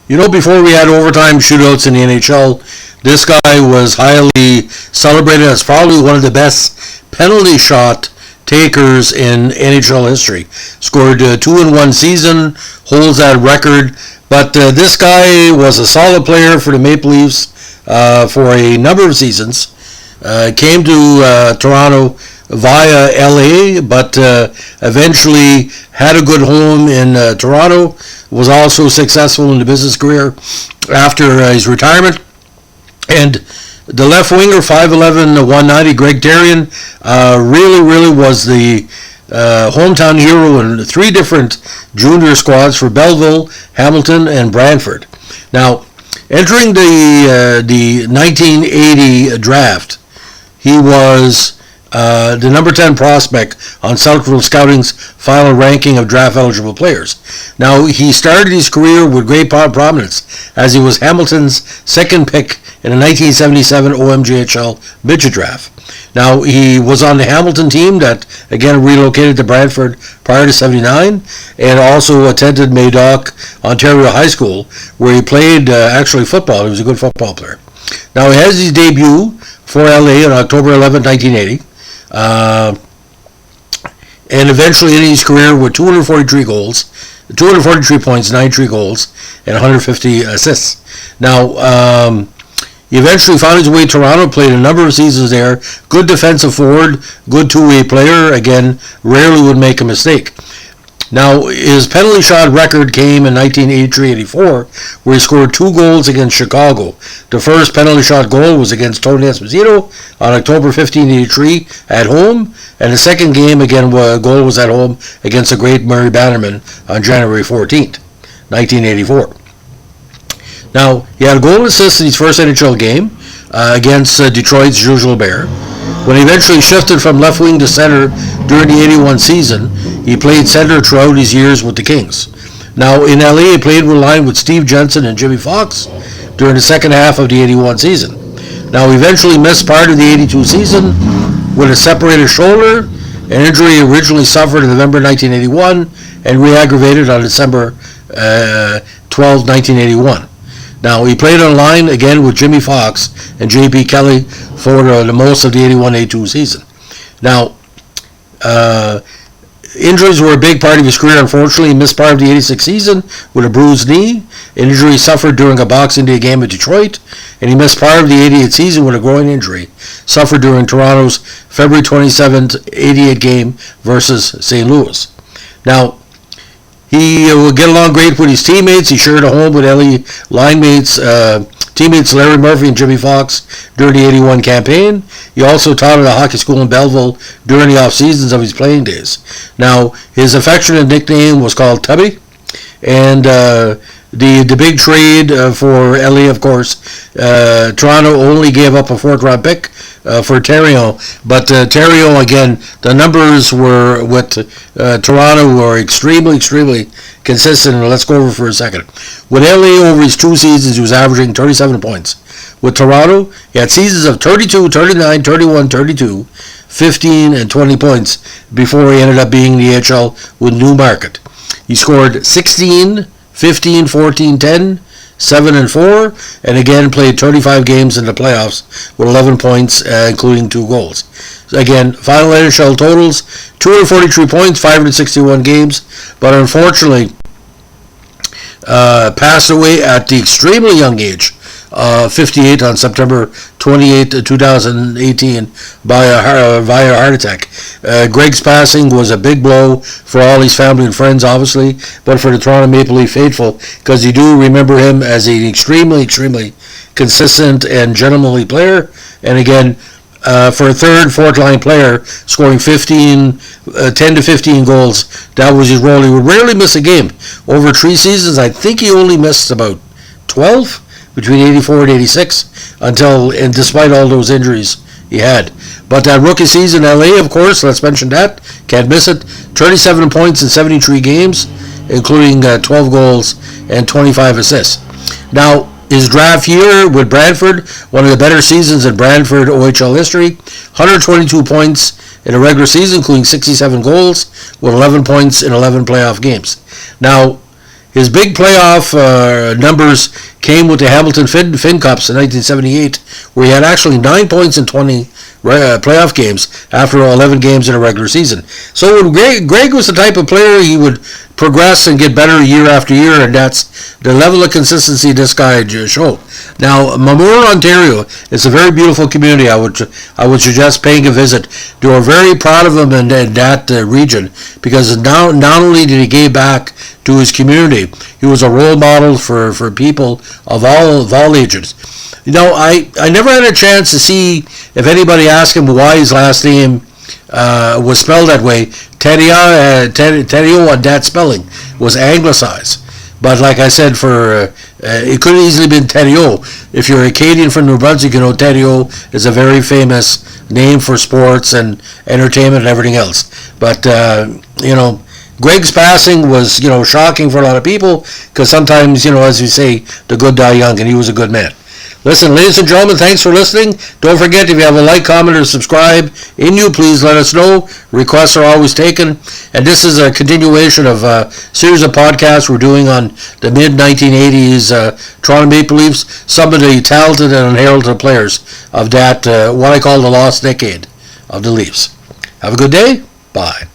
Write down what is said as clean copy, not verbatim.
Before we had overtime shootouts in the NHL, this guy was highly celebrated as probably one of the best penalty shot takers in NHL history. Scored 2 in one season, holds that record. But this guy was a solid player for the Maple Leafs for a number of seasons. Came to Toronto via LA, but eventually had a good home in Toronto. Was also successful in the business career after his retirement. And the left winger, 5'11", 190, Greg Terrion, really was the hometown hero in 3 different junior squads for Belleville, Hamilton, and Brantford. Now, entering the 1980 draft, he was the number 10 prospect on Central Scouting's final ranking of draft-eligible players. Now, he started his career with great prominence as he was Hamilton's second pick in the 1977 OMJHL Midget Draft. Now, he was on the Hamilton team that, again, relocated to Brantford prior to 79, and also attended Madoc, Ontario High School, where he played actually football. He was a good football player. Now, he has his debut for LA on October 11, 1980. And eventually ending his career with 243 points, 93 goals, and 150 assists. Now, he eventually found his way to Toronto, played a number of seasons there. Good defensive forward, good two-way player. Again, rarely would make a mistake. Now, his penalty shot record came in 1983-84, where he scored 2 goals against Chicago. The first penalty shot goal was against Tony Esposito on October 15, 1983 at home, and the second goal was at home against the great Murray Bannerman on January 14, 1984. Now, he had a goal and assist in his first NHL game against Detroit's Jules Gilbert. When he eventually shifted from left wing to center during the 81 season, he played center throughout his years with the Kings. Now, in LA, he played with a line with Steve Jensen and Jimmy Fox during the second half of the 81 season. Now, he eventually missed part of the 82 season with a separated shoulder, an injury he originally suffered in November 1981 and re-aggravated on December 12, 1981. Now, he played on a line again with Jimmy Fox and J.P. Kelly for the most of the 81-82 season. Now, injuries were a big part of his career. Unfortunately, he missed part of the 86 season with a bruised knee, an injury suffered during a Boxing Day game at Detroit, and he missed part of the 88 season with a groin injury suffered during Toronto's February 27th 88 game versus St. Louis. Now, he would get along great with his teammates. He shared a home with teammates Larry Murphy and Jimmy Fox during the 81 campaign. He also taught at a hockey school in Belleville during the off seasons of his playing days. Now, his affectionate nickname was called Tubby, and the big trade for LA, of course, Toronto only gave up a 4th-round pick for Terrion, but Terrion, again, the numbers were with Toronto were extremely consistent. Let's go over for a second. With LA, over his 2 seasons, he was averaging 37 points. With Toronto, he had seasons of 32, 39, 31, 32, 15, and 20 points before he ended up being the AHL with Newmarket. He scored 16, 15, 14, 10, 7, and 4, and again played 35 games in the playoffs with 11 points, including 2 goals. So again, final NHL totals, 243 points, 561 games, but unfortunately passed away at the extremely young age 58 on September 28, 2018 via a heart attack. Greg's passing was a big blow for all his family and friends, obviously, but for the Toronto Maple Leaf faithful, because you do remember him as an extremely consistent and gentlemanly player. And again, for a 3rd, 4th-line player, scoring 10 to 15 goals, that was his role. He would rarely miss a game. Over 3 seasons, I think he only missed about 12 between 84 and 86, and despite all those injuries he had. But that rookie season in LA, of course, let's mention that, can't miss it, 37 points in 73 games, including 12 goals and 25 assists. Now, his draft year with Brantford, one of the better seasons in Brantford OHL history, 122 points in a regular season, including 67 goals, with 11 points in 11 playoff games. Now, His big playoff numbers came with the Hamilton Finn Cups in 1978, where he had actually 9 points in 20 playoff games after 11 games in a regular season. So when Greg was the type of player, he would progress and get better year after year, and that's the level of consistency this guy showed. Now, Mamura, Ontario is a very beautiful community. I would suggest paying a visit. They are very proud of him in that region, because not only did he give back to his community, he was a role model for people of all ages. You know, I never had a chance to see if anybody asked him why his last name was spelled that way. Terrion, and that spelling was anglicized. But like I said, it could have easily been Terrion. If you're a Acadian from New Brunswick, you know Terrion is a very famous name for sports and entertainment and everything else. But you know, Greg's passing was, you know, shocking for a lot of people, because sometimes, you know, as you say, the good die young, and he was a good man. Listen, ladies and gentlemen, thanks for listening. Don't forget, if you have a like, comment, or subscribe in you, please let us know. Requests are always taken. And this is a continuation of a series of podcasts we're doing on the mid-1980s Toronto Maple Leafs, some of the talented and unheralded players of that, what I call the lost decade of the Leafs. Have a good day. Bye.